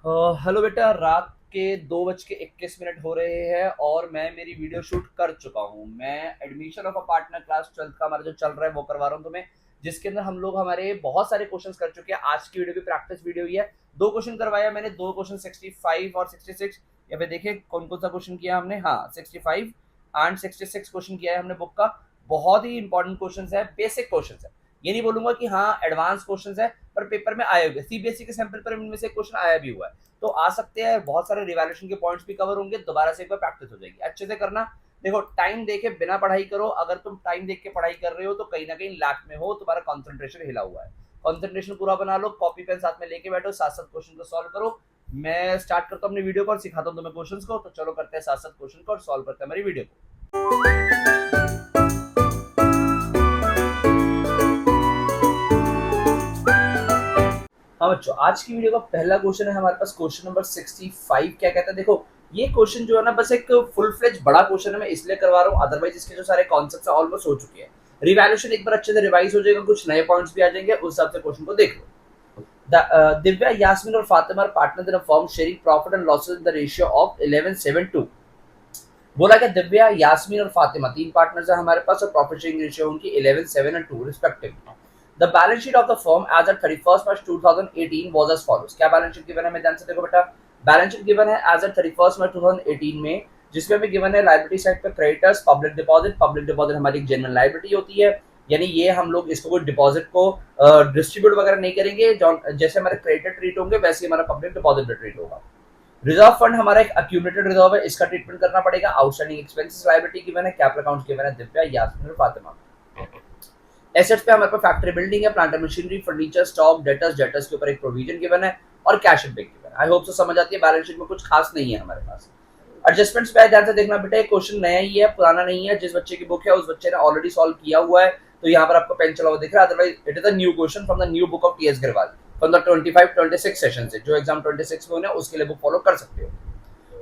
Hello बेटा, रात के 2:21 हो रहे हैं और मैं मेरी वीडियो शूट कर चुका हूँ। मैं admission of a partner class 12th का हमारा जो चल रहा है वो करवा रहा हूँ तुम्हें, जिसके अंदर हम लोग हमारे बहुत सारे क्वेश्चंस कर चुके हैं। आज की वीडियो भी प्रैक्टिस वीडियो ही है। दो क्वेश्चन करवाया मैंने, दो क्वेश्चन 65 और 66। या फिर देखिए कौन कौन सा क्वेश्चन किया हमने। हाँ, 65 एंड 66 क्वेश्चन किया है हमने बुक का। बहुत ही इंपॉर्टेंट क्वेश्चन है, बेसिक क्वेश्चन है। ये नहीं बोलूंगा कि हाँ एडवांस क्वेश्चन है, पर पेपर में आए हुए सीबीएसई के सैंपल पर इनमें से क्वेश्चन आया भी हुआ है, तो आ सकते हैं। बहुत सारे रिवैल्यूएशन के पॉइंट्स भी कवर होंगे, दोबारा से एक बार प्रैक्टिस हो जाएगी। अच्छे से करना। देखो, टाइम देखे बिना पढ़ाई करो। अगर तुम टाइम देख के पढ़ाई कर रहे हो तो कहीं ना कहीं लैक में हो, तुम्हारा कंसंट्रेशन हिला हुआ है। कंसंट्रेशन पूरा बना लो, कॉपी पेन साथ में लेके बैठो, साथ साथ क्वेश्चन को सॉल्व करो। मैं स्टार्ट करता हूँ अपनी वीडियो को और सिखाता हूँ तुम्हें क्वेश्चन को। तो चलो करते हैं साथ साथ क्वेश्चन को और सॉल्व करते हैं हमारी वीडियो को। हाँ बच्चों, आज की वीडियो का पहला क्वेश्चन है हमारे पास, क्वेश्चन नंबर 65। क्या कहता है, देखो ये क्वेश्चन जो है ना, बस एक फुल फ्लेज बड़ा क्वेश्चन है, मैं इसलिए करवा रहा हूँ। अदरवाइज इसके जो सारे कॉन्सेप्ट्स हैं ऑलमोस्ट हो चुके हैं। रिवैल्यूएशन एक बार अच्छे से रिवाइज हो जाएगा, कुछ नए पॉइंट्स भी आ जाएंगे, उस हिसाब से क्वेश्चन को देख लो। दिव्या, यास्मीन और Fatima are partner in a firm sharing profit and losses in the ratio of 11:7:2। बोला क्या, दिव्या, यास्मीन और फातिमा तीन पार्टनर्स हैं हमारे पास और प्रॉफिट शेयरिंग रेशियो उनकी 11, 7 and 2 respectively. The balance sheet of the firm as at 31st March 2018 was as follows. क्या balance sheet given है, मैं ध्यान से देखो बेटा। बैलेंस शीट गिवन है एज एट 31st March 2018 में, जिसमें हमें गिवन है लायबिलिटी साइड पे creditors, public deposit. Public deposit हमारी एक जनरल लायबिलिटी होती है, यानी ये हम लोग इसको कोई डिपॉजिट को डिस्ट्रीब्यूट वगैरह नहीं करेंगे। जैसे हमारे क्रेडिटर ट्रीट होंगे वैसे ही हमारा पब्लिक डिपॉजिट भी ट्रीट होगा। रिजर्व फंड हमारा एक अक्यूमुलेटेड रिजर्व है, इसका ट्रीटमेंट करना पड़ेगा। आउटस्टैंडिंग एक्सपेंसेस लायबिलिटी गिवन है, कैपिटल अकाउंट्स गिवन है दिव्या, यास्मीन और फातिमा। एसेट्स पे हमारे पास फैक्ट्री बिल्डिंग है, plant and machinery, furniture, stock, debtors, debtors के ऊपर एक प्रोविजन गिवन है और कैश एंड बैंक गिवन है। आई होप तो समझ आती है। बैलेंस शीट में कुछ खास नहीं है हमारे पास। एडजस्टमेंट्स पे ध्यान से देखना बेटा, एक क्वेश्चन नया ही है, पुराना नहीं है। जिस बच्चे की बुक है उस बच्चे ने ऑलरेडी सॉल्व किया हुआ है, तो यहाँ पर आपको पेन चला हुआ दिख रहा है। Otherwise it is a new question from the new book of TS Grewal from the 25-26 session से। जो एग्जाम 26 में होना है उसके लिए बुक फॉलो कर सकते हो।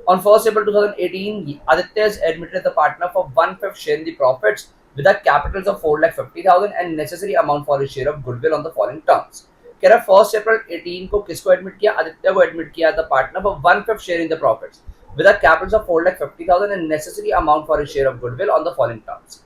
On 1st April 2018, Aditya is admitted as the partner for 1/5 share in the profits with a capital of 4,50,000 and necessary amount for his share of goodwill on the following terms. कह रहा है 1st April 18 को किसको admit किया, आदित्य को admit किया the partner for 1/5 share in the profits with a capital of 4,50,000 and necessary amount for his share of goodwill on the following terms.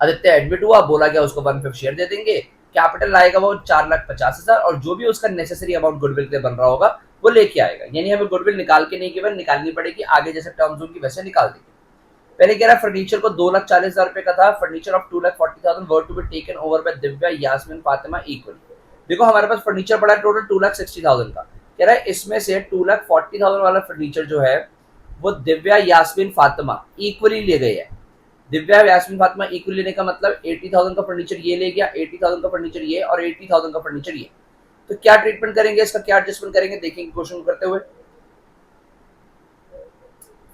Aditya admit हुआ, बोला गया उसको 1/5 शेयर दे देंगे, कैपिटल आएगा वो 4,50,000 और जो भी उसका नेसेसरी अमाउंट गुडविल के लिए बन रहा होगा वो लेके आएगा। यानी हमें गुडविल निकाल के नहीं गिवन, निकालनी पड़ेगी, आगे जैसे टर्म्स होंगी वैसे निकाल देंगे। पहले कह रहा है फर्नीचर को 2,40,000 रुपए का था, furniture of 2,40,000 were to be taken over by Divya, Yasmin, Fatima equally. देखो हमारे पास फर्नीचर पड़ा है टोटल 2,60,000 का। कह रहा है इसमें से 2,40,000 वाला फर्नीचर जो है वो दिव्या, यास्मीन, फातिमा इक्वली ले गए हैं। दिव्या, यास्मीन, फातिमा इक्वली लेने का मतलब 80,000 का फर्नीचर ये ले गया, 80,000 का फर्नीचर ये और 80,000 का फर्नीचर ये। तो क्या ट्रीटमेंट करेंगे इसका, क्या एडजस्टमेंट करेंगे, देखेंगे क्वेश्चन करते हुए।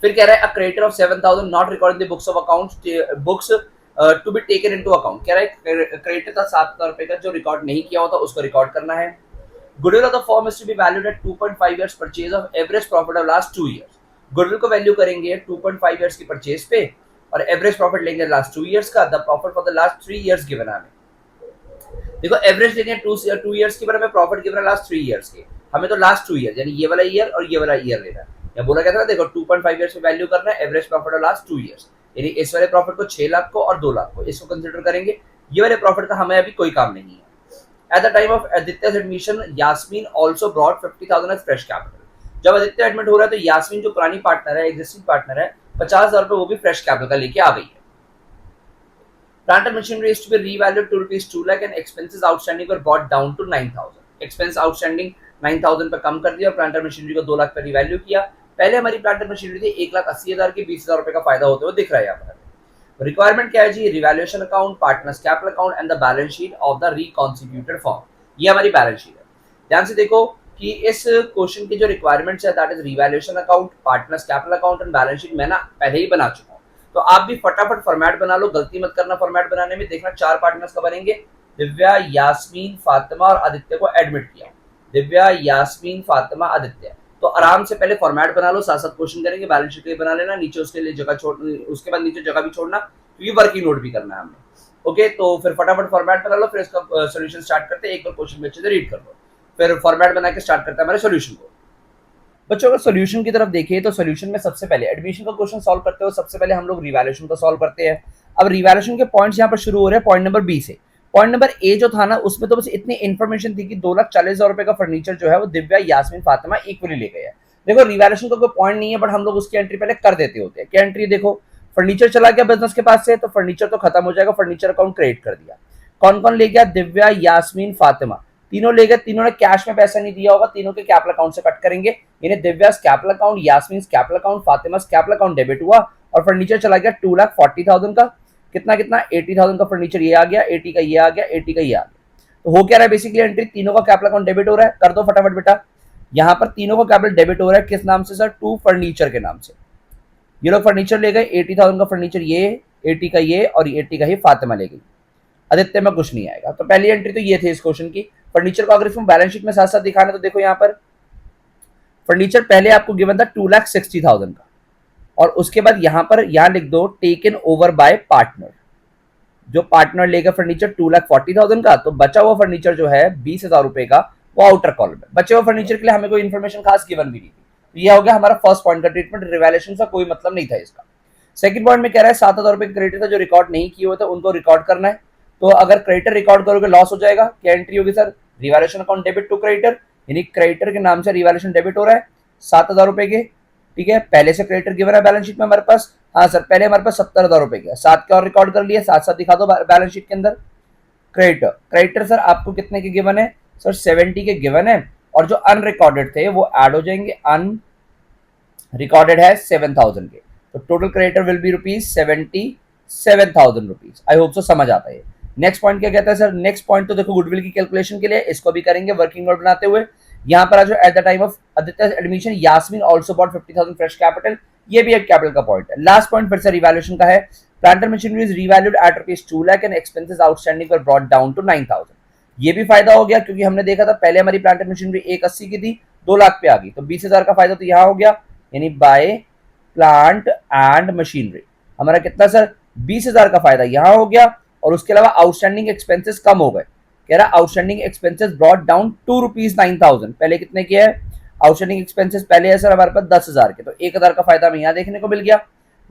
फिर कह रहा है a creditor of 7,000 not record in the books of accounts books to be taken into account. कह रहा है क्रेडिटर था 7,000 रुपए का जो रिकॉर्ड नहीं किया होता उसको रिकॉर्ड करना है। Goodwill of the firm is to be valued at 2.5 years purchase of average profit of last 2 years. Goodwill को वैल्यू करेंगे 2.5 इयर्स की परचेज पे और एवरेज प्रॉफिट लेंगे लास्ट 2 इयर्स का। The profit for the last 3 years given है हमें। देखो एवरेज लेंगे 2 इयर्स की, पर हमें प्रॉफिट गिवन है लास्ट 3 इयर्स के। हमें तो लास्ट 2 इयर्स यानी ये वाला ईयर और ये वाला ईयर लेना है। या बोला गया था ना, देखो 2.5 इयर्स में वैल्यू करना है, average profit of last 2 years, यानी इस वाले प्रॉफिट को 6 लाख को और 2 लाख को इसको कंसीडर करेंगे। ये वाले प्रॉफिट का हमें अभी कोई काम नहीं है। एट द टाइम ऑफ आदित्य's admission Yasmin also brought 50,000 as fresh capital. जब आदित्य एडमिट हो रहा है तो यास्मीन जो पुरानी पार्टनर है, एग्जिस्टिंग पार्टनर है, 50,000 रुपए वो भी फ्रेश कैपिटल का लेके आ गई है। Plant and machinery is to be revalued to rupees 2 lakh and expenses outstanding were brought down to 9,000. Expense outstanding 9,000 पे कम कर दिया और प्लांट एंड मशीनरी को 2 लाख पे रिवैल्यू किया। पहले हमारी प्लांट एंड मशीनरी थी 1,80,000 की, 20,000 रुपए का फायदा होते हुए दिख रहा है यहाँ पर। रिक्वायरमेंट क्या है जी, revaluation account, partners capital account and the balance sheet of the reconstituted form. ये हमारी बैलेंस शीट है। ध्यान से देखो कि इस क्वेश्चन की जो रिक्वायरमेंट्स है that is revaluation account, partners capital account and balance sheet मैं ना पहले ही बना चुका हूँ। तो आप भी फटाफट फॉर्मेट बना लो, गलती मत करना फॉर्मेट बनाने में। देखना 4 पार्टनर्स का बनेंगे, दिव्या, यास्मीन, फातिमा और आदित्य को एडमिट किया। दिव्या, यास्मीन, फातिमा, आदित्य। तो आराम से पहले फॉर्मेट बना लो, साथ साथ क्वेश्चन करेंगे। बैलेंस शीट के बना लेना, नीचे उसके लिए जगह छोड़, उसके बाद नीचे जगह भी छोड़ना क्योंकि वर्किंग नोट भी करना है हमने। ओके, तो फिर फटाफट फॉर्मेट बना लो, फिर इसका सोल्यूशन स्टार्ट करते हैं। एक बार क्वेश्चन में अच्छे से रीड कर लो, फिर फॉर्मेट बना के स्टार्ट करते हैं हमारे सोल्यूशन को। बच्चों अगर सॉल्यूशन की तरफ देखिए तो सॉल्यूशन में सबसे पहले एडमिशन का क्वेश्चन सॉल्व करते हो, सबसे पहले हम लोग रिवैल्यूएशन को सॉल्व करते हैं। अब रिवैल्यूएशन के पॉइंट्स यहाँ पर शुरू हो रहे हैं पॉइंट नंबर बी से। पॉइंट नंबर ए जो था ना, उसमें तो बस इतनी इन्फॉर्मेशन थी कि 2,40,000 रुपए का फर्नीचर जो है वो दिव्या, यास्मीन, फातिमा इक्वली ले गए हैं। देखो रिवैल्यूएशन का कोई पॉइंट नहीं है, बट हम लोग उसकी एंट्री पहले कर देते होते हैं। क्या एंट्री देखो, फर्नीचर चला गया बिजनेस के पास से, तो फर्नीचर तो खत्म हो जाएगा, फर्नीचर अकाउंट क्रिएट कर दिया। कौन कौन ले गया, दिव्या, यास्मीन, फातिमा, तीनों ले गए। तीनों ने कैश में पैसा नहीं दिया होगा, तीनों के कैपिटल अकाउंट से कट करेंगे। यानी Divya capital account, Yasmin capital account, Fatima capital account debit हुआ और फर्नीचर चला गया 2,40,000 का। कितना कितना 80,000 का फर्नीचर ये आ गया, 80 का ये आ गया, 80 का ये आ गया। तो हो क्या रहा है बेसिकली एंट्री, तीनों का कैपिटल अकाउंट डेबिट हो रहा है। कर दो फटाफट बेटा, यहाँ पर तीनों का कैपिटल डेबिट हो रहा है। किस नाम से सर, टू फर्नीचर के नाम से। ये लोग फर्नीचर ले गए, 80,000 का फर्नीचर ये, 80 का ये और 80 का ही फातिमा ले गई। आदित्य में कुछ नहीं आएगा। तो पहली एंट्री तो ये थी इस क्वेश्चन की। फर्नीचर को अगर इसमें बैलेंस शीट में साथ साथ दिखाना तो देखो यहाँ पर फर्नीचर पहले आपको गिवन था 2,60,000 का, और उसके बाद यहाँ पर यहाँ लिख दो टेकन ओवर बाय पार्टनर। जो पार्टनर लेगा फर्नीचर 2,40,000 का, तो बचा हुआ फर्नीचर जो है 20,000 रुपए का, वो आउटर कॉलम में। बचे हुए फर्नीचर के लिए हमें कोई इन्फॉर्मेशन खास गिवन भी नहीं थी। तो ये हो गया हमारा फर्स्ट पॉइंट का ट्रीटमेंट। रिवैल्यूएशन का कोई मतलब नहीं था इसका। सेकंड पॉइंट में कह रहा है 7,000 रुपए क्रेडिटर था जो रिकॉर्ड नहीं किए हुए थे, उनको रिकॉर्ड करना है। तो अगर क्रेडिटर रिकॉर्ड करोगे लॉस हो जाएगा। क्या एंट्री होगी sir, revaluation account debit to creditor, यानी क्रेडिटर के नाम से रिवैल्यूएशन डेबिट हो रहा है 7,000 रुपए के। ठीक है, पहले से क्रेडिटर गिवन है बैलेंस शीट में हमारे पास। हाँ सर, पहले हमारे पास 70,000 रुपए का, 7 के और रिकॉर्ड कर लिए, साथ साथ दिखा दो बैलेंस शीट के अंदर। क्रेडिटर क्रेडिटर सर आपको कितने के गिवन है सर, 70 के गिवन है, और जो अनरिकॉर्डेड थे वो ऐड हो जाएंगे। अन रिकॉर्डेड है 7,000 के, तो total creditor will be ₹77,000। I hope so समझ आता है। नेक्स्ट पॉइंट क्या कहता है सर, नेक्स्ट पॉइंट तो देखो गुडविल की कैलकुलेशन के लिए, इसको भी करेंगे वर्किंग नोट बनाते हुए। यहाँ पर जो at the time of Aditya admission Yasmin also bought 50,000 fresh capital, ये भी एक कैपिटल का पॉइंट है। लास्ट पॉइंट फिर से रिवैल्यूएशन का है। Plant and machinery is revalued at ₹2 lakh and expenses outstanding were brought down to 9,000। ये भी फायदा हो गया क्योंकि हमने देखा था पहले हमारी प्लांट एंड मशीनरी 180 की थी, 2 लाख पे आ गई, तो 20,000 का फायदा तो यहाँ हो गया। यानी बाय प्लांट एंड मशीनरी हमारा कितना सर, 20,000 का फायदा यहाँ हो गया। और उसके अलावा आउटस्टैंडिंग एक्सपेंसेस कम हो गए। कह रहा outstanding expenses brought down to ₹9,000। पहले कितने के है आउटस्टैंडिंग एक्सपेंसेस, पहले है सर हमारे पास 10,000 के, तो 1,000 का फायदा हमें यहाँ देखने को मिल गया।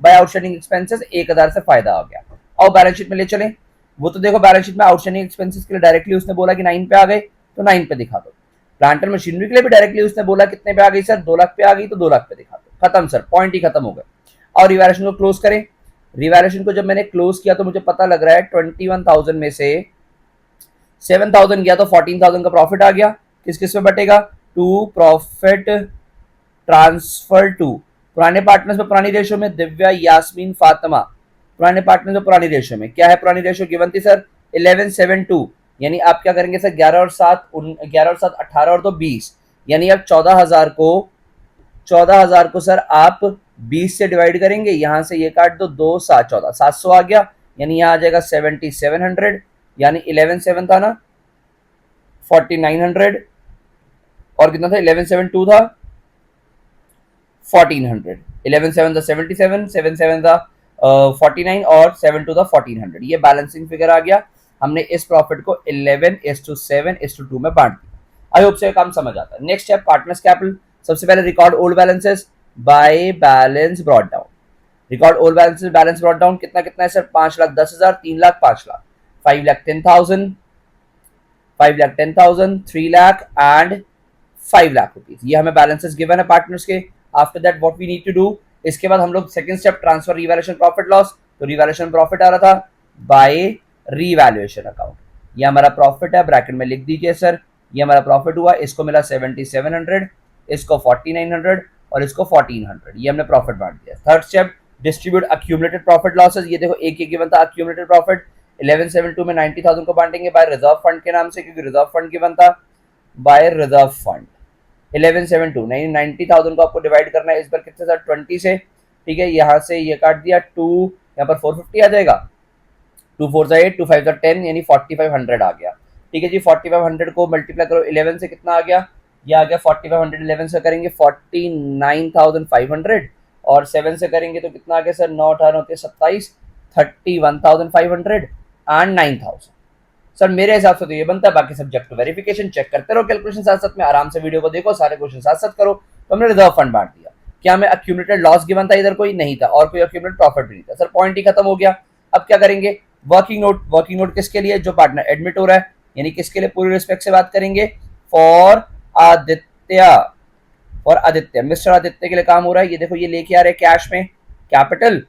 बाय आउटस्टैंडिंग एक्सपेंसेस 1,000 से फायदा हो गया। और बैलेंस शीट में ले चले, वो तो देखो बैलेंस शीट में आउटस्टैंडिंग एक्सपेंसेस के लिए डायरेक्टली उसने बोला कि 9 पे आ गए, तो 9 पे दिखा दो। प्लांट एंड मशीनरी के लिए भी डायरेक्टली उसने बोला कितने पे आ गई सर, 2 लाख पे आ गई, तो 2 लाख पे दिखा दो। खत्म सर, पॉइंट ही खत्म हो गए। और रिवैल्यूएशन को क्लोज करें। रिवैल्यूएशन को जब मैंने क्लोज किया तो मुझे पता लग रहा है 21,000 में से 7,000 गया तो 14,000 का प्रॉफिट आ गया। किस किस में बटेगा, टू प्रॉफिट ट्रांसफर टू पुराने पार्टनर्स में, पुरानी रेशियो में दिव्या, यास्मीन, फातिमा। पुराने पार्टनर्स में पुरानी रेशियो में क्या है, पुरानी रेशियो गिवन थी सर 11:7:2, यानी आप क्या करेंगे सर 11 और 7 18 और 2 20, यानी आप 14,000 को सर आप 20 से डिवाइड करेंगे। यहां से ये काट दो, 2 7 14, 700 आ गया, यानी यहाँ आ जाएगा 7,700, यानी 11,7 था ना 4,900, और कितना था 11,7:2 था 1,400, 11,7 था 77, 7,7 था 49 और 7,2 था 1,400। ये बैलेंसिंग फिगर आ गया। हमने इस प्रॉफिट को 11:7:2 में बांट दिया। आई होप से काम समझ आता है। नेक्स्ट है पार्टनर्स कैपिटल। सबसे पहले record old balances by balance brought down. Record old balances balance brought down कितना कितना है sir, 5,10,000, 3 lakh, 5 lakh, 5,10,000, 5,10,000, 3 lakh and 5 lakh rupees. ये हमें बैलेंसेस गिवन है पार्टनर्स के। After that what we need to do, इसके बाद हम लोग second step transfer revaluation profit loss. तो रिवैल्यूएशन प्रॉफिट आ रहा था बाय रिवैल्यूएशन अकाउंट। ये हमारा प्रॉफिट है, ब्रैकेट में लिख दीजिए सर। ये हमारा प्रॉफिट हुआ, इसको मिला 7,700, इसको 4,900 और इसको 1,400। ये हमने प्रॉफिट बांट दिया। Third step distribute accumulated profit losses. ये देखो एक गिवन था अक्यूमुलेटेड प्रॉफिट 11,7:2 में 90,000 को बांटेंगे बाय रिजर्व फंड के नाम से, क्योंकि रिजर्व फंड गिवन था बाय रिजर्व फंड। 11,7:2 नहीं 90,000 को आपको डिवाइड करना है इस बार कितने सर, 20 से। ठीक है, यहाँ से ये काट दिया 2, यहाँ पर 450 आ जाएगा, 2 4 8, 2 5 10, यानी 4,500 आ गया। ठीक है जी, 4,500 को मल्टीप्लाई करो 11 से, कितना आ गया, ये आ गया 4,500, 11 से करेंगे 49,500 और 7 से करेंगे तो कितना आ गया सर, 9 18 होते 27, 31,500 एंड 9,000। सर मेरे हिसाब से तो ये बनता है। बाकी सब्जेक्ट वेरिफिकेशन चेक करते रहो, कैलकुलेशन साथ साथ में आराम से वीडियो को देखो, सारे क्वेश्चन साथ साथ करो। तो हमने रिजर्व फंड बांट दिया। क्या हमें अक्यूमुलेटेड लॉस गिवन था? इधर कोई नहीं था और कोई अक्यूमुलेटेड प्रॉफिट भी नहीं था। सर पॉइंट ही खत्म हो गया। अब क्या करेंगे? Working note. वर्किंग नोट किसके लिए? जो पार्टनर एडमिट हो रहा है, यानी किसके लिए पूरी रिस्पेक्ट से बात करेंगे? फॉर आदित्य। और आदित्य, मिस्टर आदित्य के लिए काम हो रहा है। ये देखो, ये लेके आ रहे कैश में कैपिटल।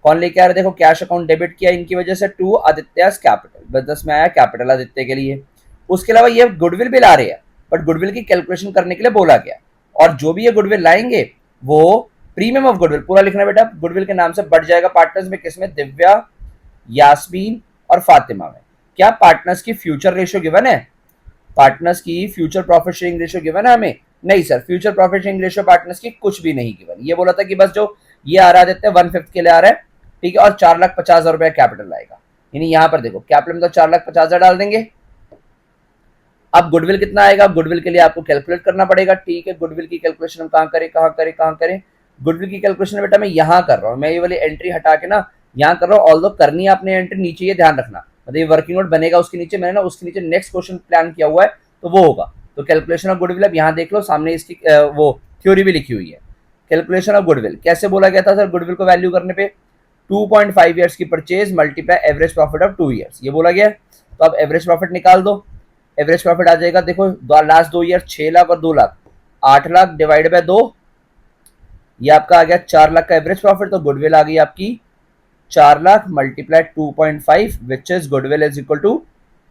कौन लेके आ रहा है? देखो, कैश अकाउंट डेबिट किया इनकी वजह से टू आदित्यस कैपिटल। बिजनेस में आया कैपिटल आदित्य के लिए। उसके अलावा ये गुडविल भी ला रहे हैं, बट गुडविल की कैलकुलेशन करने के लिए बोला गया। और जो भी ये गुडविल लाएंगे वो प्रीमियम ऑफ गुडविल, पूरा लिखना बेटा, गुडविल के नाम से बढ़ जाएगा पार्टनर्स में। किसमें? दिव्या, यास्मीन और फातिमा में। क्या पार्टनर्स की फ्यूचर रेशियो गिवन है? पार्टनर्स की future profit sharing ratio given है हमें? नहीं sir, future profit sharing ratio partners की कुछ भी नहीं गिवन। ये बोला था कि बस जो ये आ रहा देते हैं 1/5 के लिए आ रहा है, ठीक है, और 4,50,000 रुपया कैपिटल आएगा। यानी यहां पर देखो कैपिटल में तो 4,50,000 डाल देंगे। अब गुडविल कितना आएगा? गुडविल के लिए आपको कैलकुलेट करना पड़ेगा, ठीक है। गुडविल की कैलकुलेशन हम कहाँ करें? गुडविल की कैलकुलेशन बेटा मैं यहाँ कर रहा हूँ। मैं ये वाली एंट्री हटा के ना यहाँ कर रहा हूँ। ऑल्दो करनी है आपने एंट्री नीचे, ये ध्यान रखना, मतलब ये वर्किंग नोट बनेगा उसके नीचे, मैंने ना उसके नीचे नेक्स्ट क्वेश्चन प्लान किया हुआ है तो वो होगा। तो कैलकुलेशन ऑफ गुडविल अब यहाँ देख लो, सामने इसकी वो थ्योरी भी लिखी हुई है। कैलकुलेशन ऑफ गुडविल कैसे बोला गया था सर? गुडविल को वैल्यू करने पे 2.5 ईयर्स की purchase multiply average profit of 2 years, ये बोला गया। तो अब एवरेज प्रॉफिट निकाल दो। एवरेज प्रॉफिट आ जाएगा, देखो लास्ट 2 ईयर 6 लाख और 2 लाख, 8 लाख डिवाइड बाय 2, ये आपका आ गया 4 लाख का एवरेज प्रॉफिट। तो गुडविल आ गई आपकी 4 lakh multiply 2.5 which is goodwill is equal to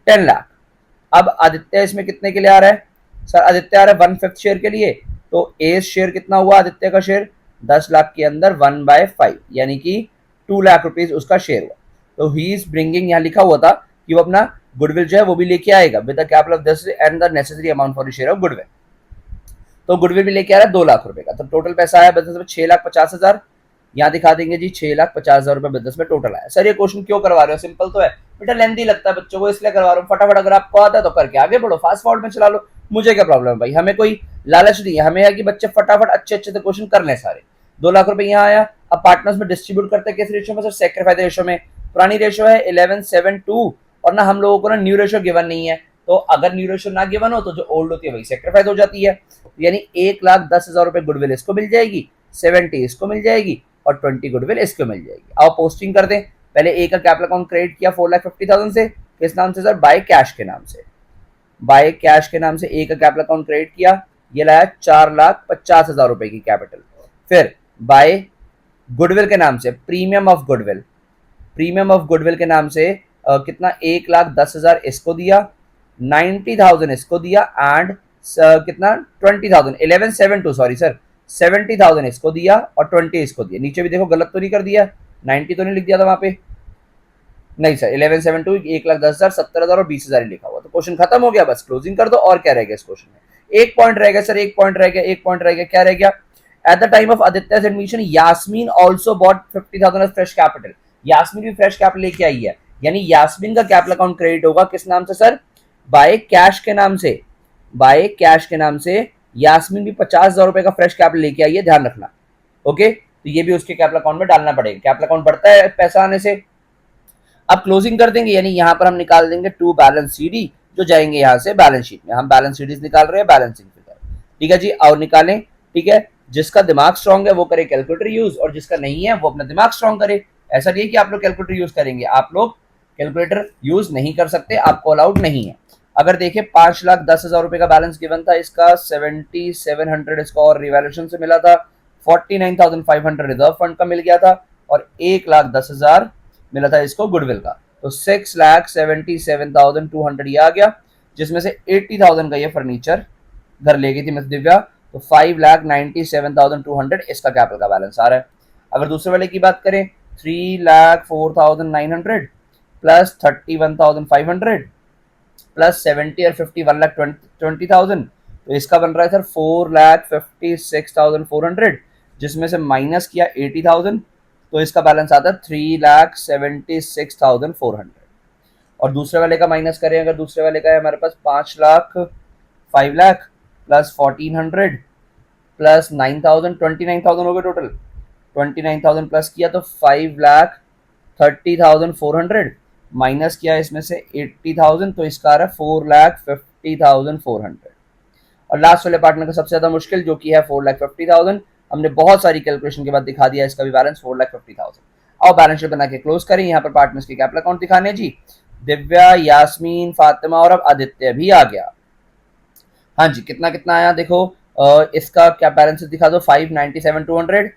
10 lakh. अब आदित्य इसमें कितने के लिए आ रहा है? सर आदित्य आ रहा है 1/5 शेयर के लिए। तो ए शेयर कितना हुआ आदित्य का शेयर? 10 लाख के अंदर 1/5, यानी कि 2 लाख रुपीज उसका शेयर हुआ। तो ही इज ब्रिंगिंग, यहाँ लिखा हुआ था कि वो अपना गुडविल जो है वो भी लेके आएगा with the capital of this and the necessary amount for the share of goodwill. तो गुडविल भी लेके आ रहा है 2 लाख रुपए का। तो टोटल पैसा आया बिजनेस में 6,50,000। यहाँ दिखा देंगे जी 6,50,000 रुपए बिजनेस में टोटल आया। सर ये क्वेश्चन क्यों करवा रहे हो? सिंपल तो है बेटा, लेंथी लगता है बच्चों को इसलिए करवा रहा हूँ। फटाफट अगर आपको आता है तो करके आगे बढ़ो, फास्ट फॉरवर्ड में चला लो, मुझे क्या प्रॉब्लम है भाई। हमें कोई लालच नहीं है, हमें है कि बच्चे फटाफट अच्छे से क्वेश्चन कर लें सारे। 2 लाख रुपए यहाँ आया। अब पार्टनर्स में डिस्ट्रीब्यूट करते हैं किस रेशियो में? सर सेक्रीफाइस रेशियो में। पुरानी रेशियो है 11:7:2 और ना हम लोगों को ना न्यू रेशियो गिवन नहीं है। तो अगर न्यू रेशियो ना गिवन हो तो जो ओल्ड होती है वही सेक्रीफाइस हो जाती है। यानी 1,10,000 रुपए गुडविल इसको मिल जाएगी, 70 इसको मिल जाएगी और 20 गुडविल इसको मिल जाएगी। अब पोस्टिंग कर दें। पहले ए का कैपिटल अकाउंट क्रेडिट किया 4,50,000 से, किस नाम से सर? बाय कैश के नाम से। बाय कैश के नाम से ए का कैपिटल अकाउंट क्रेडिट किया, ये लाया 4,50,000 रुपए की कैपिटल। फिर बाय गुडविल के नाम से premium of goodwill, premium of goodwill के नाम से कितना? 1,10,000 इसको दिया, 90,000 इसको दिया एंड कितना? 20,000, 11,7,2 सॉरी सर, 70,000 इसको दिया और 20 इसको दिया। नीचे भी देखो गलत तो नहीं कर दिया, 90 तो नहीं लिख दिया था वहां पे? नहीं सर, 11,7,2 1,10,000 70,000 और 20,000 ही लिखा हुआ। तो क्वेश्चन खत्म हो गया, बस क्लोजिंग कर दो। और क्या रह गया इस क्वेश्चन में? एक पॉइंट रह गया सर, एक पॉइंट रह गया, एक पॉइंट रह गया। क्या रह गया? एट द टाइम ऑफ आदित्य's admission Yasmin also bought 50,000 as fresh capital. Yasmin भी फ्रेश कैपिटल लेके आई है, यानी यास्मीन का कैपिटल अकाउंट क्रेडिट होगा किस नाम से सर? बाय कैश के नाम से। बाय कैश के नाम से यास्मीन भी 50,000 रुपए का फ्रेश कैपिटल लेके आई है, ध्यान रखना। ओके, तो ये भी उसके कैपिटल अकाउंट में डालना पड़ेगा। कैपिटल अकाउंट बढ़ता है पैसा आने से। अब क्लोजिंग कर देंगे, यानी यहां पर हम निकाल देंगे टू बैलेंस सीडी जो जाएंगे यहां से बैलेंस शीट में। हम बैलेंस सीडीज निकाल रहे हैं, बैलेंसिंग फिगर, ठीक है जी। और निकालें, ठीक है। जिसका दिमाग स्ट्रांग है वो करे कैलकुलेटर यूज, और जिसका नहीं है वो अपना दिमाग स्ट्रांग करे। ऐसा नहीं है कि आप लोग कैलकुलेटर यूज करेंगे, आप लोग कैलकुलेटर यूज नहीं कर सकते, आपको अलाउड नहीं है। अगर देखें 5,10,000 रुपए का बैलेंस गिवन था, इसका 7,700 इसका और रिवैल्यूएशन से मिला था, 49,500 रिजर्व फंड का मिल गया था और 1,10,000 मिला था इसको गुडविल का। तो 6,77,200 ये आ गया, जिसमें से 80,000 का ये फर्नीचर घर ले गई थी मिस दिव्या। तो 5,97,200 इसका कैपिटल का बैलेंस आ रहा है। अगर दूसरे वाले की बात करें 3,04,900 प्लस 31,500 प्लस 70 और 50 1,20,000, तो इसका बन रहा है सर 4,56,400, जिसमें से माइनस किया 80,000, तो इसका बैलेंस आता है 3,76,400। और दूसरे वाले का माइनस करें, अगर दूसरे वाले का है हमारे पास 5 लाख 5 लाख प्लस 1,400 प्लस 9,000 29,000 हो गए टोटल। 29,000 प्लस किया तो 5,30,400 माइनस किया इसमें से 80,000, तो इसका आ रहा है 4,50,400। और लास्ट वाले पार्टनर का सबसे ज्यादा मुश्किल जो कि है 4,50,000, हमने बहुत सारी कैलकुलेशन के बाद दिखा दिया इसका भी बैलेंस 4,50,000। और बैलेंस शीट बना के क्लोज करें। यहाँ पर पार्टनर्स के कैपिटल अकाउंट दिखाने जी, दिव्या, यास्मीन, फातिमा और अब आदित्य भी आ गया। हाँ जी, कितना कितना आया देखो, इसका क्या बैलेंस दिखा दो, 597,200,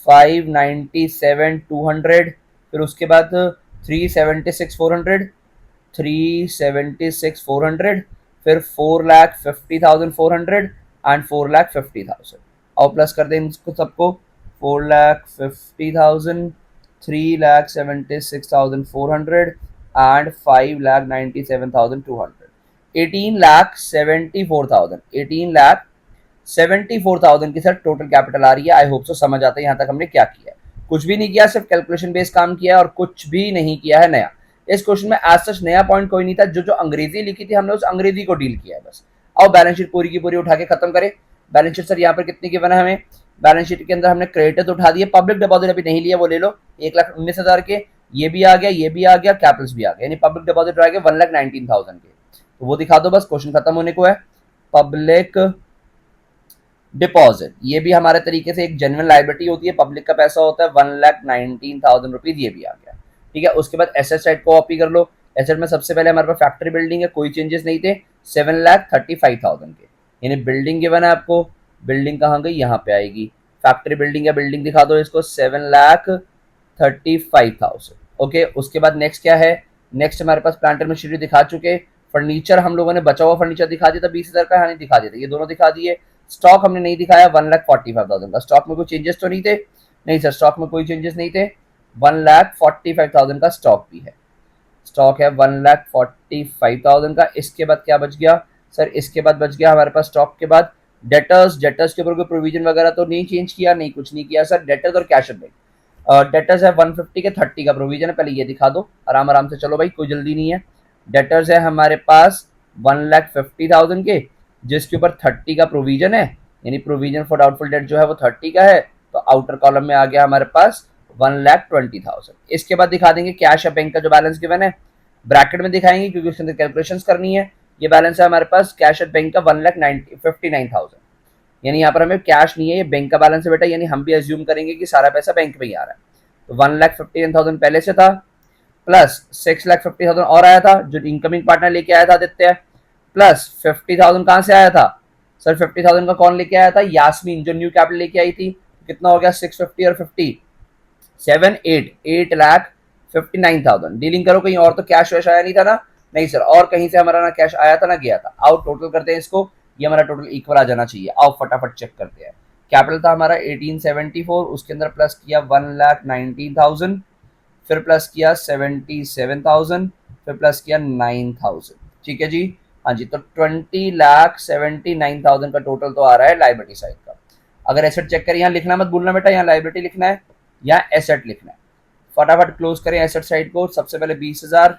597,200, फिर उसके बाद 376,400, 376,400, फिर 4,50,400 एंड 4,50,000। और प्लस कर दें इसको सबको, 4,50,000, 3,76,400 एंड 5,97,200, 18,74,000, 18,74,000 की सर टोटल कैपिटल आ रही है। आई होप सो समझ आता है यहाँ तक हमने क्या किया है। कुछ भी नहीं किया, सिर्फ कैलकुलेशन बेस्ड काम किया है और कुछ भी नहीं किया है नया। इस क्वेश्चन में एज सच नया पॉइंट कोई नहीं था, जो अंग्रेजी लिखी थी हमने उस अंग्रेजी को डील किया है बस। और बैलेंस शीट पूरी की पूरी उठा के खत्म करें। बैलेंस शीट सर यहाँ पर कितने की बना है हमें, बैलेंस शीट के अंदर हमने क्रेडिट उठा दिए, पब्लिक डिपॉजिट अभी नहीं लिया वो ले लो, 1,19,000 के, ये भी आ गया, ये भी आ गया, कैपिटल्स भी आ गया, यानी पब्लिक डिपॉजिट आ गया 1,19,000 के। तो वो दिखा दो बस, क्वेश्चन खत्म होने को है। पब्लिक डिपॉजिट ये भी हमारे तरीके से एक जेन्युइन लायबिलिटी होती है, पब्लिक का पैसा होता है, 1,19,000 रुपीज, ये भी आ गया। ठीक है, उसके बाद एसेट साइड को कॉपी कर लो। एसेट में सबसे पहले हमारे पास फैक्ट्री बिल्डिंग है, कोई चेंजेस नहीं थे, 7,35,000 के, यानी बिल्डिंग गिवन है आपको। बिल्डिंग कहाँ गई, यहाँ पे आएगी, फैक्ट्री बिल्डिंग है, बिल्डिंग दिखा दो इसको, 7,35,000। ओके, उसके बाद नेक्स्ट क्या है, नेक्स्ट हमारे पास प्लांट एंड मशीनरी दिखा चुके। फर्नीचर हम लोगों ने बचा हुआ फर्नीचर दिखा दिया था 20,000 का, हाँ दिखा दिया था, ये दोनों दिखा दिए। स्टॉक हमने नहीं दिखाया, 1,45,000 का। स्टॉक में कोई चेंजेस तो नहीं थे, नहीं सर स्टॉक में कोई चेंजेस नहीं थे, 1,45,000 का स्टॉक भी है, स्टॉक है 1,45,000 का। इसके बाद क्या बच गया सर, इसके बाद बच गया हमारे पास स्टॉक के बाद डेटर्स। डेटर्स के ऊपर कोई प्रोविजन वगैरह तो नहीं चेंज किया, नहीं कुछ नहीं किया सर। डेटर्स और कैश एंड बैंक, डेटर्स है 150 के, 30 का प्रोविजन है, पहले ये दिखा दो, आराम आराम से चलो भाई, कोई जल्दी नहीं है। डेटर्स है हमारे पास 1,50,000 के, जिसके ऊपर 30 का प्रोविजन है, यानी प्रोविजन फॉर डाउटफुल डेट जो है वो 30 का है, तो आउटर कॉलम में आ गया हमारे पास 1,20,000। इसके बाद दिखा देंगे कैश या बैंक का जो बैलेंस गिवन है, ब्रैकेट में दिखाएंगे क्योंकि उसके अंदर कैलकुलेशंस करनी है। ये बैलेंस है हमारे पास कैश एट बैंक का 1,59,000, यानी यहाँ पर हमें कैश नहीं है, ये बैंक का बैलेंस है बेटा, यानी हम भी अज्यूम करेंगे कि सारा पैसा बैंक में ही आ रहा है। तो 1,59,000 पहले से था, प्लस 6,50,000 और आया था जो इनकमिंग पार्टनर लेके आया था आदित्य, प्लस 50,000 कहाँ से आया था सर, 50,000 का कौन लेके आया था, यास्मीन, जो न्यू कैपिटल लेके आई थी। कितना हो गया, 650 और 50, 8,59,000। डीलिंग करो, कहीं और तो कैश वैश आया नहीं था ना, नहीं सर, और कहीं से हमारा ना कैश आया था ना गया था। आओ टोटल करते हैं इसको, ये हमारा टोटल इक्वल आ जाना चाहिए। आओ फटाफट चेक करते हैं। कैपिटल था हमारा 1874, उसके अंदर प्लस किया 1,19,000, फिर प्लस किया 77,000, फिर प्लस किया 9,000। ठीक है जी, हाँ जी, तो 20,79,000 का टोटल तो आ रहा है लाइबिलिटी साइड का। अगर एसेट चेक करें, यहाँ लिखना मत भूलना बेटा, यहाँ लाइबिलिटी लिखना है, यहाँ एसेट लिखना है। फटाफट क्लोज करें एसेट साइड को। सबसे पहले 20,000,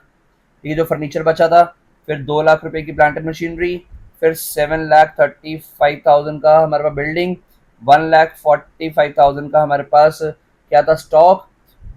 ये जो फर्नीचर बचा था, फिर 2 लाख रुपए की प्लांट एंड मशीनरी, फिर 7,35,000 का हमारे पास बिल्डिंग, 1,45,000 का हमारे पास क्या था स्टॉक,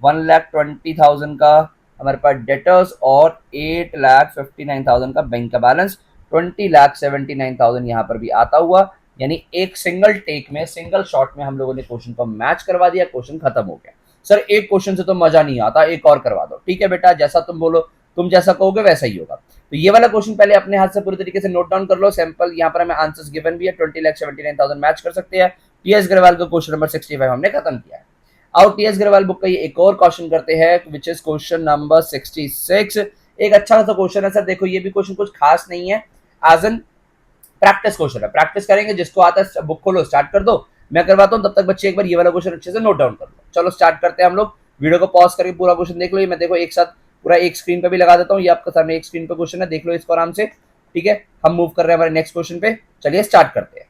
1,20,000 का हमारे पास डेटर्स और 8,59,000 का बैंक का बैलेंस, 20,79,000 यहाँ पर भी आता हुआ। यानी एक सिंगल टेक में, सिंगल शॉट में हम लोगों ने क्वेश्चन को मैच करवा दिया, क्वेश्चन खत्म हो गया। सर एक क्वेश्चन से तो मजा नहीं आता, एक और करवा दो। ठीक है बेटा, जैसा तुम बोलो, तुम जैसा कहोगे वैसा ही होगा। तो ये वाला क्वेश्चन पहले अपने हाथ से पूरी तरीके से नोट डाउन कर लो। सैंपल यहाँ पर हमें आंसर्स गिवन भी है, 20,79,000 मैच कर सकते हैं। टीएस ग्रेवाल का क्वेश्चन नंबर 65 हमने खत्म किया है। आओ टीएस ग्रेवाल बुक का ये एक और क्वेश्चन करते हैं, विच इज क्वेश्चन नंबर 66। एक अच्छा सा क्वेश्चन है सर, देखो ये भी क्वेश्चन कुछ खास नहीं है, एज एन प्रैक्टिस क्वेश्चन है। प्रैक्टिस करेंगे, जिसको आता है बुक खोलो, स्टार्ट कर दो, मैं करवाता हूँ, तब तक बच्चे एक बार ये वाला क्वेश्चन अच्छे से नोट डाउन कर लो। चलो स्टार्ट करते हैं हम लोग। वीडियो को पॉज करके पूरा क्वेश्चन देख लो। ये मैं देखो एक साथ पूरा एक स्क्रीन पे भी लगा देता हूँ, ये आपके सामने एक स्क्रीन पे क्वेश्चन है, देख लो इसको आराम से। ठीक है, हम मूव कर रहे हैं हमारे नेक्स्ट क्वेश्चन पे, चलिए स्टार्ट करते हैं।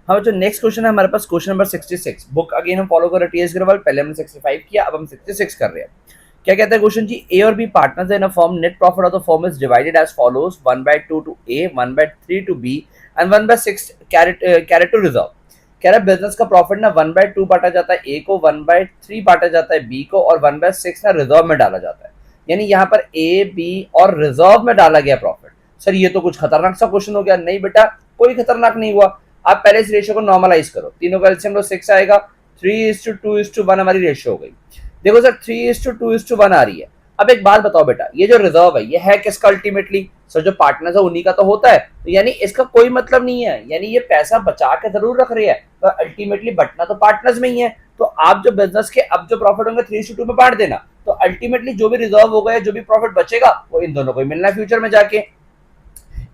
हमारा जो नेक्स्ट क्वेश्चन है हमारे पास क्वेश्चन नंबर 66। बुक अगेन हम फॉलो कर रहे हैं टीएस ग्रेवाल, पहले हमने 65 किया, अब हम 66 कर रहे हैं। क्या कहता है क्वेश्चन जी, ए और B partners in a firm, net profit of the firm is divided as follows, 1/2 to A, 1/3 to B and 1/6 carried to reserve. कह रहा है बिजनेस का प्रॉफिट ना 1/2 बांटा जाता है ए को, 1/3 बांटा जाता है बी को, और 1/6 ना रिजर्व में डाला जाता है। यानी यहाँ पर ए, बी और रिजर्व में डाला गया प्रॉफिट। सर ये तो कुछ खतरनाक सा क्वेश्चन हो गया। नहीं बेटा, कोई खतरनाक नहीं हुआ। आप पहले इस रेशियो को नॉर्मलाइज करो, तीनों का एलसीएम लो 6 आएगा, 3:2:1 हमारी रेशियो हो गई। देखो सर 3:2:1 आ रही है। अब एक बात बताओ बेटा, ये जो रिजर्व है ये है किसका अल्टीमेटली? सर जो पार्टनर्स है उन्हीं का तो होता है, तो यानी इसका कोई मतलब नहीं है, यानी ये पैसा बचा के जरूर रख रहे हैं, तो अल्टीमेटली बटना तो पार्टनर्स में ही है। तो आप जो बिजनेस के अब जो प्रॉफिट होंगे 3:2 में बांट देना, तो अल्टीमेटली जो भी रिजर्व होगा, जो भी प्रॉफिट बचेगा वो इन दोनों को ही मिलना है फ्यूचर में जाके।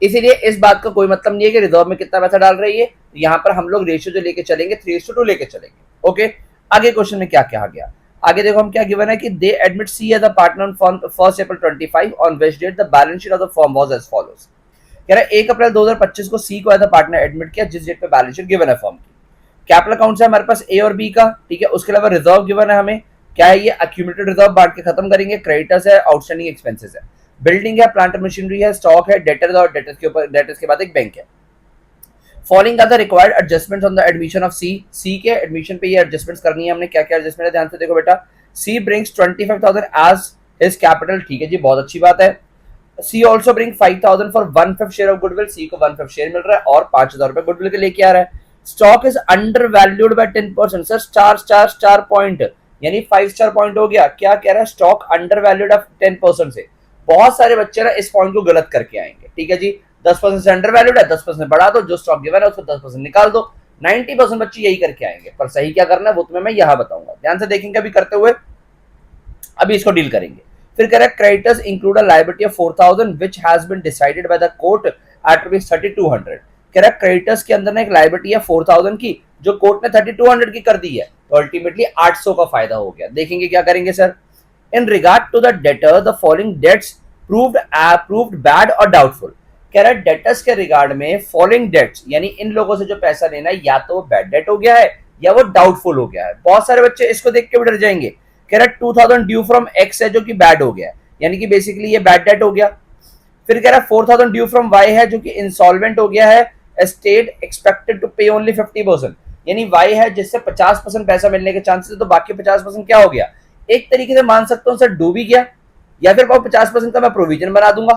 इसीलिए इस बात का कोई मतलब नहीं है कि रिजर्व में कितना पैसा डाल रही है, यहाँ पर हम लोग रेशियो जो लेके चलेंगे 3:2 लेके चलेंगे। ओके, आगे क्वेश्चन में क्या क्या आ गया, आगे देखो हम क्या गिवन है कि they admit C as a partner on 1 April 25 on which date the balance sheet of the firm was as follows. कह रहा है 1 अप्रैल 2025 को सी को एज अ पार्टनर एडमिट किया जिस डेट पे बैलेंस शीट गिवन है फर्म की। कैपिटल अकाउंट्स है हमारे पास ए और बी का, ठीक है। उसके अलावा रिजर्व गिवन है हमें, क्या है ये एक्यूमुलेटेड रिजर्व बांट के खत्म करेंगे। क्रेडिटर्स है, आउटस्टैंडिंग एक्सपेंसेस है, बिल्डिंग है, प्लांट मशीनरी है, स्टॉक है, डेटर्स और डेटर्स के ऊपर डेटर्स के बाद एक बैंक है। Following are the required adjustments on the admission of C. C के एडमिशन पे ये एडजस्टमेंट्स करनी है हमने। क्या क्या एडजस्टमेंट है ध्यान से देखो बेटा। C brings 25,000 as his capital, ठीक है जी, बहुत अच्छी बात है। C also bring 5,000 for 1/5 share of goodwill. C को 1/5 शेयर मिल रहा है और 5,000 रुपए गुडविल के लेके आ रहा है। Stock is under valued bye 10%। Sir star star star point, यानी 5 स्टार पॉइंट हो गया। क्या कह रहा है, स्टॉक अंडर वैल्यूड ऑफ 10% से। बहुत सारे बच्चे ना इस पॉइंट को गलत करके आएंगे, ठीक है जी। 10% से अंडर वैल्यूड है, 10% बढ़ा दो, जो स्टॉक गिवन है उसको 10% निकाल दो। 90% बच्चे यही करके आएंगे, पर सही क्या करना है वो तुम्हें मैं यहां बताऊंगा, ध्यान से देखेंगे अभी करते हुए। अभी इसको डील करेंगे। फिर कह रहा है creditors include a liability of 4,000 which has been decided by the court at ₹3200। कह रहा है क्रेडिटर्स के अंदर ना एक लायबिलिटी है 4,000 की, जो कोर्ट ने 3200 की कर दी है, तो अल्टीमेटली 800 का फायदा हो गया। देखेंगे क्या करेंगे sir. In regard to the debtor the following debts proved bad और डाउटफुल। कह रहा है डेटर्स के रिगार्ड में फॉलोइंग डेट्स, यानी इन लोगों से जो पैसा लेना है या तो वो बैड डेट हो गया है या वो डाउटफुल हो गया है। बहुत सारे बच्चे इसको देख के भी डर जाएंगे। कह रहा है 2,000 ड्यू फ्रॉम एक्स है जो कि बैड हो गया, यानी कि बेसिकली ये बैड डेट हो गया। फिर कह रहा है 4,000 ड्यू फ्रॉम वाई है जो कि इंसॉल्वेंट हो गया है, स्टेट एक्सपेक्टेड टू पे ओनली 50%, यानी वाई है जिससे 50% पैसा मिलने के चांसेस है, तो बाकी 50% क्या हो गया, एक तरीके से मान सकता हूं सर डूब ही गया, या फिर 50% का मैं प्रोविजन बना दूंगा।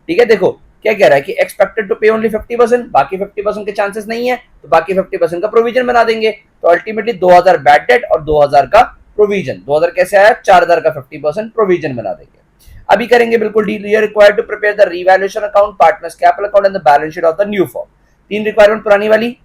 ठीक है, देखो क्या कह रहा है कि एक्सपेक्टेड टू पे ओनली 50%, बाकी 50% के चांसेस नहीं है, तो बाकी 50% का प्रोविजन बना देंगे। तो अल्टीमेटली 2,000 बैड डेट और 2,000 का प्रोविजन। 2,000 कैसे आया, 4,000 का 50% प्रोविजन बना देंगे। अभी करेंगे बिल्कुल deal. You are required to prepare the revaluation account, partners capital account and the balance sheet of the new firm. 3 requirement पुरानी वाली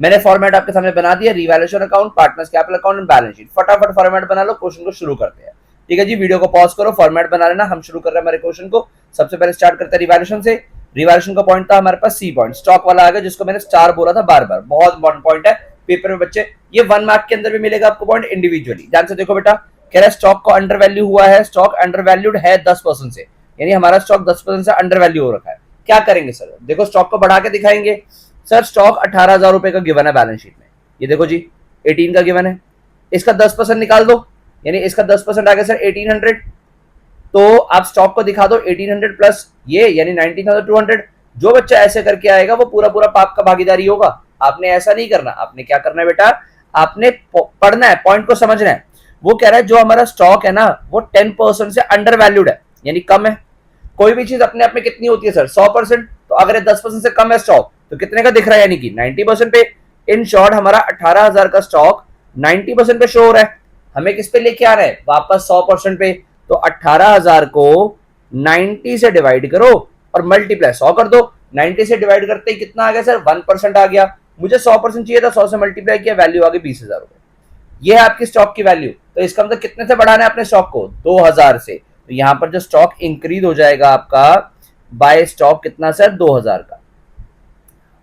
मैंने फॉर्मेट आपके सामने बना दिया, revaluation account, partners capital account and balance sheet. फटाफट फॉर्मेट बना लो, क्वेश्चन को शुरू करते हैं। ठीक है जी, वीडियो को पॉज करो, फॉर्मेट बना लेना, हम शुरू कर रहे हैं हमारे क्वेश्चन को। सबसे पहले स्टार्ट करते हैं रिवैल्यूएशन से। रिवैल्यूएशन का पॉइंट था हमारे पास सी पॉइंट, स्टॉक वाला आ गया जिसको मैंने स्टार बोला था बार बार, बहुत इंपॉर्टेंट पॉइंट है पेपर में बच्चे। ये 1 मार्क के अंदर भी मिलेगा आपको पॉइंट इंडिविजुअली। ध्यान से देखो बेटा, कह रहा है स्टॉक को अंडर वैल्यू हुआ है, स्टॉक अंडर वैल्यूड है 10% से, यानी हमारा स्टॉक 10% से अंडर वैल्यू हो रखा है। क्या करेंगे सर, देखो स्टॉक को बढ़ा के दिखाएंगे। सर स्टॉक 18,000 रुपए का गिवन है बैलेंस शीट में, ये देखो जी 18 का गिवन है, इसका 10% निकाल दो, यानी इसका 10% आ गया सर 1800। तो आप स्टॉक को दिखा दो 1800 प्लस ये, यानी 19,200। जो बच्चा ऐसे करके आएगा वो पूरा पूरा पाप का भागीदारी होगा। आपने ऐसा नहीं करना, आपने क्या करना है बेटा, आपने पढ़ना है, पॉइंट को समझना है। वो कह रहा है जो हमारा स्टॉक है ना वो 10% से अंडर वैल्यूड है, यानी कम है। कोई भी चीज अपने आप में कितनी होती है सर, 100%। तो अगर 10% से कम है स्टॉक तो कितने का दिख रहा है, यानी कि 90% पे। इन शॉर्ट हमारा 18,000 का स्टॉक 90% पे शो हो रहा है। हमें किस पे लेके आ रहा है, वापस 100% पे। तो 18,000 को 90 से डिवाइड करो और मल्टीप्लाई 100 कर दो। 90 से डिवाइड करते ही कितना आ गया सर, 1% आ गया। मुझे 100% चाहिए था, 100 से मल्टीप्लाई किया, वैल्यू आ गई 20,000 रुपए। ये है आपकी स्टॉक की वैल्यू। तो इसका मतलब कितने से बढ़ाना है अपने स्टॉक को, 2,000 से। तो यहां पर जो स्टॉक इंक्रीज हो जाएगा आपका बाय स्टॉक कितना सर, 2,000 का।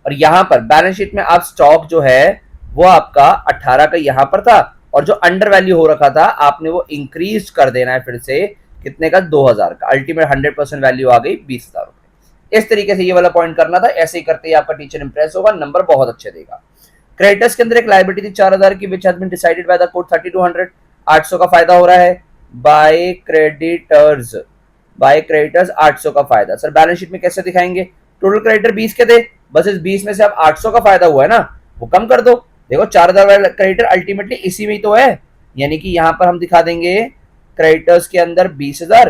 और यहां पर बैलेंस शीट में आप स्टॉक जो है वो आपका 18 का यहां पर था, और जो अंडर वैल्यू हो रखा था आपने वो इंक्रीज कर देना है फिर से, कितने का, 2,000 का। अल्टीमेट 100% वैल्यू आ गई 20,000 रुपए। इस तरीके से ये वाला पॉइंट करना था। ऐसे ही करते ही आपका टीचर इंप्रेस होगा, नंबर बहुत अच्छे देगा। क्रेडिटर्स के अंदर एक लायबिलिटी थी 4,000 की, which has been decided by the court 3200। 800 का फायदा हो रहा है बाय क्रेडिटर्स। बाय क्रेडिटर्स 800 का फायदा। सर बैलेंस शीट में कैसे दिखाएंगे, टोटल क्रेडिटर 20 के थे, बस इस 20 में से अब 800 का फायदा हुआ है ना, वो कम कर दो। देखो 4,000 वाला क्रेडिटर अल्टीमेटली इसी में ही तो है, यानी कि यहां पर हम दिखा देंगे क्रेडिटर्स के अंदर 20,000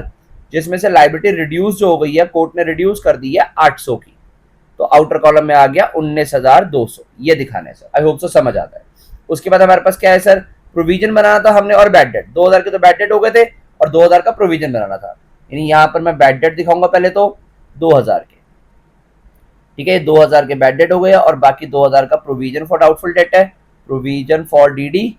जिसमें से लायबिलिटी रिड्यूस जो हो गई है, कोर्ट ने रिड्यूस कर दी है 800 की, तो आउटर कॉलम में आ गया 19,200, ये दिखाना है सर। आई होप सो समझ आता है। उसके बाद हमारे पास क्या है सर, प्रोविजन बनाना था हमने और बैड डेट। 2000 के तो बैड डेट हो गए थे और 2000 का प्रोविजन बनाना था, यानी यहां पर मैं बैड डेट दिखाऊंगा पहले तो 2000 के, ठीक है, 2000 के बैड डेट हो गया और बाकी 2000 का प्रोविजन फॉर डाउटफुल डेट है, प्रोविजन फॉर डीडी,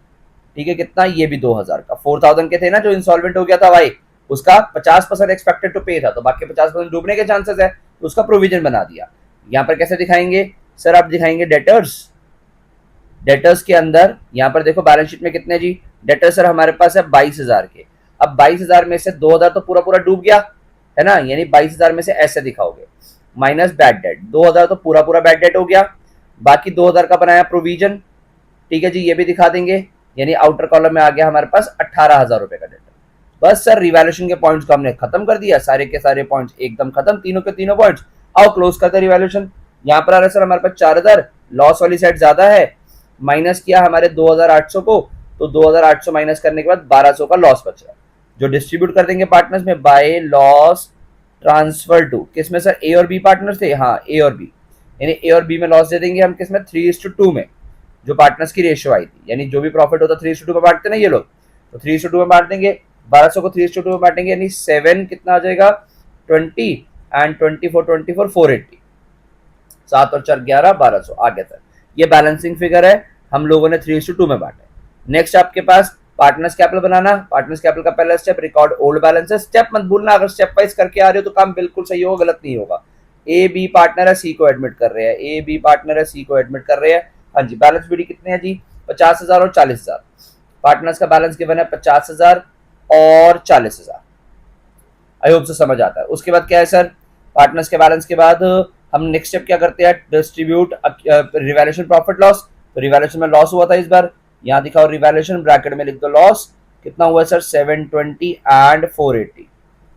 ठीक है, कितना, ये भी 2000 का। 4000 के थे ना जो इंसॉल्वेंट हो गया था भाई, उसका 50% एक्सपेक्टेड टू पे था, तो बाकी 50% डूबने के चांसेस है, तो उसका प्रोविजन बना दिया। यहाँ पर कैसे दिखाएंगे सर, आप दिखाएंगे डेटर्स। डेटर्स के अंदर यहाँ पर देखो बैलेंस शीट में कितने जी डेटर्स सर हमारे पास है 22,000 के। अब 22,000 में से 2000 तो पूरा पूरा डूब गया है ना, यानी 22,000 में से ऐसे दिखाओगे, माइनस बैड डेट, 2000 तो पूरा पूरा बैड डेट हो गया, बाकी 2000 का बनाया प्रोविजन, ठीक है जी, ये भी दिखा देंगे, यानी आउटर कॉलम में आ गया हमारे पास 18,000 रुपए का डेटर। बस सर रिवैल्यूएशन के पॉइंट्स को हमने खत्म कर दिया, सारे के सारे पॉइंट्स एकदम खत्म, तीनों के तीनों पॉइंट्स। आओ क्लोज करते रिवैल्यूएशन। यहाँ पर आ रहा है सर हमारे पास 4000, लॉस वाली साइड ज्यादा है, माइनस किया हमारे 2800 को, तो 2800 माइनस करने के बाद 1200 का लॉस बच रहा है, जो डिस्ट्रीब्यूट कर देंगे पार्टनर्स में बाय लॉस ट्रांसफर टू, किसमें सर, ए और बी पार्टनर्स थे, हाँ ए और बी, यानी ए और बी में लॉस दे देंगे हम किसमें, 3:2 में, जो पार्टनर्स की रेशियो आई थी, यानी जो भी प्रॉफिट होता 3:2 में बांटते ना ये लोग, तो 3:2 में बांट देंगे, 1200 को 3:2 में बांटेंगे, यानी 7 कितना आ जाएगा 20 एंड 24 480, 7 और 4 11 1200 आ गया सर। ये बैलेंसिंग फिगर है, हम लोगों ने 3:2 में बांटा। नेक्स्ट आपके पास पार्टनर्स कैपिटल बनाना। पार्टनर्स कैपिटल का पहला step record old balances. Step मत भूलना, अगर स्टेप वाइज करके आ रहे हो तो काम बिल्कुल सही होगा, गलत नहीं होगा। ए बी पार्टनर है, सी को एडमिट कर रहे हैं, ए बी पार्टनर है, सी को एडमिट कर रहे हैं, हाँ जी। बैलेंस बीडी कितने हैं जी, 50,000 और 40,000। पार्टनर्स का बैलेंस गिवन है 50,000 और 40,000। आई होप से समझ आता है। उसके बाद क्या है सर, पार्टनर्स के बैलेंस के बाद हम नेक्स्ट स्टेप क्या करते हैं, डिस्ट्रीब्यूट रिवैल्यूएशन प्रॉफिट लॉस। तो रिवैल्यूएशन में लॉस हुआ था इस बार, यहाँ दिखाओ रिवैल्यूएशन, ब्रैकेट में लिख दो लॉस, कितना हुआ sir 720 and 480।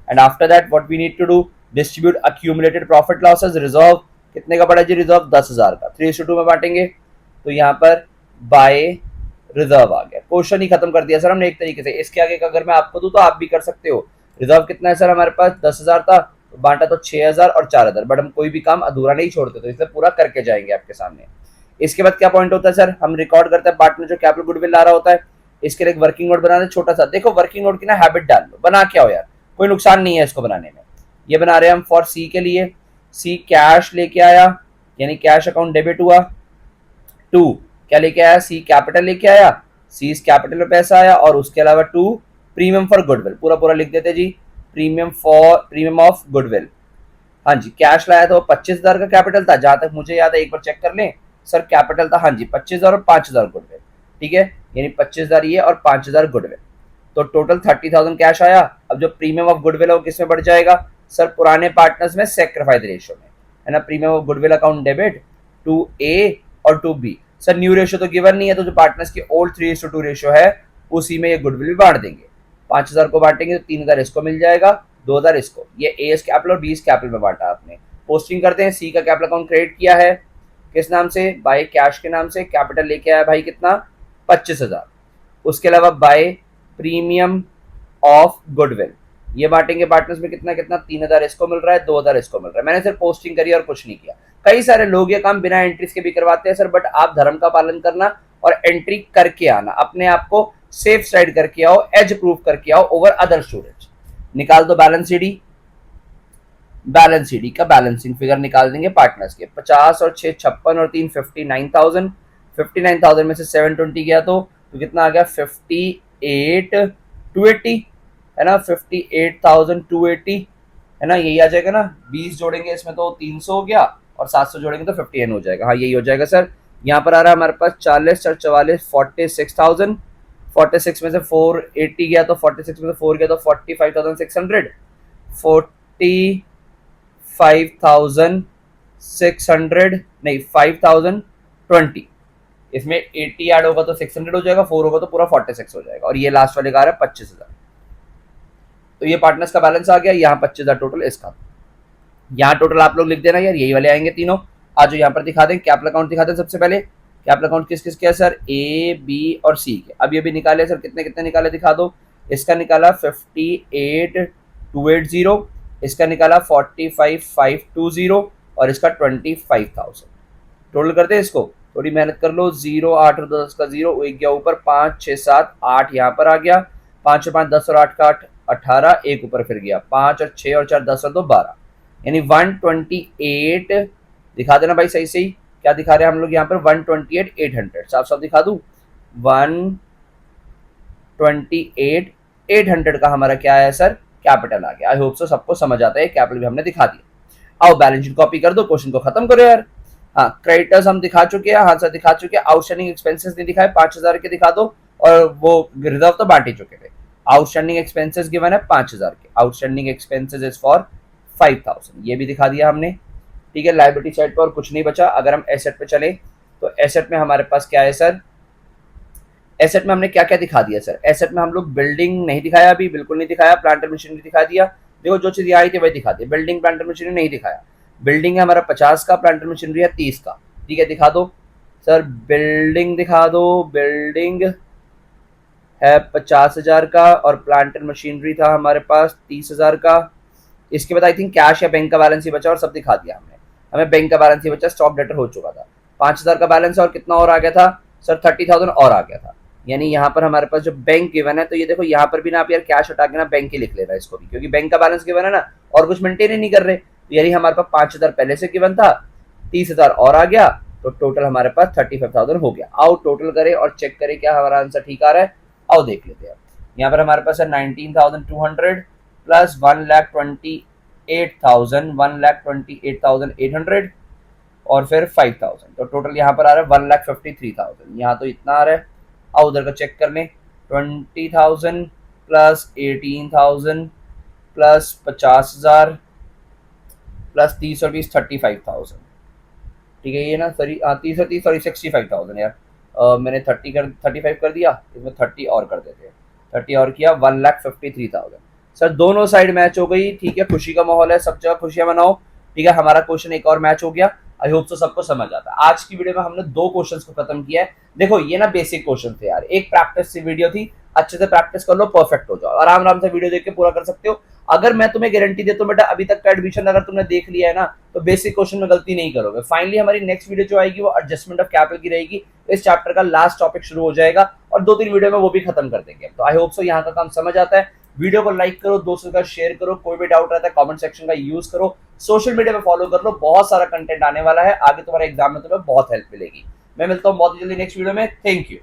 And after that what we need to do, distribute accumulated profit losses. Reserve कितने का पड़ा जी, रिजर्व 10,000 का, 3:2 में बांटेंगे, तो यहाँ पर बाय रिजर्व आ गया। क्वेश्चन ही खत्म कर दिया सर हमने एक तरीके से। इसके आगे का अगर मैं आपको दूं तो आप भी कर सकते हो। रिजर्व कितना है सर हमारे पास, 10,000 था, तो बांटा तो 6,000 और 4,000, बट हम कोई भी काम अधूरा नहीं छोड़ते, तो इसे पूरा करके जाएंगे आपके सामने। इसके बाद क्या पॉइंट होता है सर, हम रिकॉर्ड करते हैं पार्टनर जो कैपिटल गुडविल ला रहा होता है, इसके लिए एक वर्किंग नोट बनाना छोटा सा। देखो वर्किंग नोट की ना हैबिट डाल लो, बना क्या हो यार, कोई नुकसान नहीं है इसको बनाने में। ये बना रहे हैं हम फॉर सी के लिए, सी कैश लेके आया, यानी कैश अकाउंट डेबिट हुआ। 2 क्या लेके आया, सी कैपिटल लेके आया, सी इस कैपिटल में पैसा आया, और उसके अलावा 2 प्रीमियम फॉर गुडविल, पूरा पूरा लिख देते जी, प्रीमियम ऑफ गुडविल। हाँ जी, कैश लाया था वो 25,000 का कैपिटल था, जहां तक मुझे याद है, एक बार चेक कर लें सर, कैपिटल था हाँ जी 25,000 और 5,000 गुडविल, ठीक है, यानी 25,000 ये और 5,000 गुडविल, तो टोटल 30,000 कैश आया। अब जो प्रीमियम ऑफ गुडविल है वो किसमें बढ़ जाएगा सर, पुराने पार्टनर्स में सेक्रीफाइस रेशियो में, है ना। Premium of goodwill account debit to A और to B. Sir new ratio तो गिवन नहीं है, तो जो पार्टनर्स की ओल्ड 3:2 रेशियो है उसी में ये गुडविल भी बांट देंगे। 5,000 को बांटेंगे तो 3,000 इसको मिल जाएगा, 2,000 इसको। ये ए एस कैपिटल और बी एस कैपिटल में बांटा आपने। पोस्टिंग करते हैं, सी का कैपिटल अकाउंट क्रेडिट किया है किस नाम से, बाय कैश के नाम से, कैपिटल लेके आया भाई कितना 25,000। उसके अलावा बाय प्रीमियम ऑफ गुडविल, ये बांटेंगे पार्टनर्स में कितना कितना, 3,000 इसको मिल रहा है, 2,000 इसको मिल रहा है। मैंने सिर्फ पोस्टिंग करी और कुछ नहीं किया। कई सारे लोग ये काम बिना एंट्रीज के भी करवाते हैं सर, बट आप धर्म का पालन करना और एंट्री करके आना, अपने आप को सेफ साइड करके आओ, एज प्रूफ करके आओ ओवर अदर स्टूडेंट्स। निकाल दो बैलेंस सीडी, बैलेंस सीडी का बैलेंसिंग फिगर निकाल देंगे पार्टनर्स के, 50 और 6 56 और 3 59,000। 59,000 में से 720 गया तो कितना आ गया 58,280, है ना, 58,280, है ना, यही आ जाएगा ना। 20 जोड़ेंगे इसमें तो 300 हो गया, और 700 जोड़ेंगे तो 51 हो जाएगा, हाँ यही हो जाएगा सर। यहाँ पर आ रहा है हमारे पास 40 और 44 46,000, 46 में से 480 गया तो 46 में से 4 गया तो 45,600, 45,600 नहीं 5,020, इसमें 80 ऐड होगा तो 600 हो जाएगा, 4 होगा तो पूरा 46 हो जाएगा, और ये लास्ट वाले का आ रहा है 25,000। तो ये पार्टनर्स का बैलेंस आ गया, यहाँ 25,000 टोटल इसका। यहाँ टोटल आप लोग लिख देना यार, यही वाले आएंगे तीनों। आज यहाँ पर दिखा दें कैपिटल अकाउंट, दिखा दें सबसे पहले कैपिटल अकाउंट किस किस के है सर, ए बी और सी के। अब ये भी निकाले सर, कितने कितने निकाले दिखा दो। इसका निकाला 58 280, इसका निकाला 45,520 और इसका 25,000। टोटल करते हैं इसको, थोड़ी मेहनत कर लो। 0 8 और 10 का 0 एक गया ऊपर, 5 6 7 8 यहाँ पर आ गया, 5 और 5 10 और 8 का 8 18, एक ऊपर फिर गया 5 और 6 और 4 10 और 2 12, यानी 128 दिखा देना भाई सही सही। क्या दिखा रहे हैं हम लोग यहाँ पर? 128,800 साफ साफ दिखा दूं। 128,800 का हमारा क्या है सर? कैपिटल आ गया। आई होप सो सबको समझ आता है, कैपिटल भी हमने दिखा दिया। आओ बैलेंस शीट कॉपी कर दो, क्वेश्चन को खत्म करो यार। हाँ, क्रेडिटर्स हम दिखा चुके हैं, हाँ सर दिखा चुके हैं। आउटस्टैंडिंग एक्सपेंसेस नहीं दिखाए, 5,000 के दिखा दो, और वो रिजर्व तो बांट ही चुके थे। आउटस्टैंडिंग एक्सपेंसेस गिवन है 5,000 के, आउटस्टैंडिंग एक्सपेंसेस इज फॉर 5,000, ये भी दिखा दिया हमने। ठीक है, लायबिलिटी साइड पर और कुछ नहीं बचा। अगर हम एसेट पे चले तो एसेट में हमारे पास क्या है सर? एसेट में हमने क्या क्या दिखा दिया सर? एसेट में हम लोग बिल्डिंग नहीं दिखाया, अभी बिल्कुल नहीं दिखाया। प्लांट एंड मशीनरी दिखा दिया, देखो जो चीज आई थी वही दिखा दी। बिल्डिंग प्लांट एंड मशीनरी नहीं दिखाया। बिल्डिंग है हमारा 50 का, प्लांट एंड मशीनरी है 30 का। ठीक है, दिखा दो सर, बिल्डिंग दिखा दो। बिल्डिंग है 50,000 का और प्लांट एंड मशीनरी था हमारे पास 30,000 का। इसके बाद आई थिंक कैश या बैंक का बैलेंस ही बचा और सब दिखा दिया हमने। हमें बैंक का बैलेंस ही बचा, स्टॉक डेटर हो चुका था। 5,000 का बैलेंस और कितना और आ गया था सर? 30,000 और आ गया था। यानी यहाँ पर हमारे पास जो बैंक गिवन है, तो ये देखो यहाँ पर भी ना आप यार कैश हटा के ना बैंक ही लिख लेना इसको भी, क्योंकि बैंक का बैलेंस गिवन है ना, और कुछ मेंटेन ही नहीं कर रहे। तो यानी हमारे पास 5,000 पहले से गिवन था, 30,000 और आ गया, तो टोटल हमारे पास 35,000 हो गया। आओ टोटल करें और चेक करें क्या हमारा आंसर ठीक आ रहा है। आओ देख लेते हैं। यहाँ पर हमारे पास है 19,200 प्लस 1,28,800 और फिर 5,000, तो टोटल यहाँ पर आ रहा है 1,53,000। यहाँ तो इतना आ रहा है। आओ उधर का चेक कर लें। 20,000 प्लस 18,000 प्लस 50,000 प्लस 30 और 20 35,000। ठीक है, ये ना सॉरी 30 और 30 सॉरी 65,000 यार। मैंने 35 कर दिया, इसमें 30 और कर देते हैं। 30 और किया 1,53,000। सर दोनों साइड मैच हो गई। ठीक है, खुशी का माहौल है, सब जगह खुशियां मनाओ। ठीक है, हमारा क्वेश्चन एक और मैच हो गया। आई होप तो सबको समझ आता है। आज की वीडियो में हमने 2 क्वेश्चंस को खत्म किया है। देखो ये ना बेसिक क्वेश्चन थे यार, एक प्रैक्टिस सी वीडियो थी। अच्छे से प्रैक्टिस कर लो, परफेक्ट हो जाओ, आराम आराम से वीडियो देख के पूरा कर सकते हो। अगर मैं तुम्हें गारंटी देता हूं बेटा, अभी तक का एडमिशन अगर तुमने देख लिया है ना, तो बेसिक क्वेश्चन में गलती नहीं करोगे। फाइनली हमारी नेक्स्ट वीडियो जो आएगी वो एडजस्टमेंट ऑफ कैपिटल की रहेगी। इस चैप्टर का लास्ट टॉपिक शुरू हो जाएगा और 2-3 वीडियो में वो भी खत्म कर देंगे। तो आई होप सो यहाँ का काम समझ आता है। वीडियो को लाइक करो, दोस्तों का शेयर करो, कोई भी डाउट रहता है कमेंट सेक्शन का यूज करो, सोशल मीडिया पे फॉलो कर लो। बहुत सारा कंटेंट आने वाला है आगे, तुम्हारे एग्जाम में तुम्हें बहुत हेल्प मिलेगी। मैं मिलता हूँ बहुत जल्दी नेक्स्ट वीडियो में। Thank you.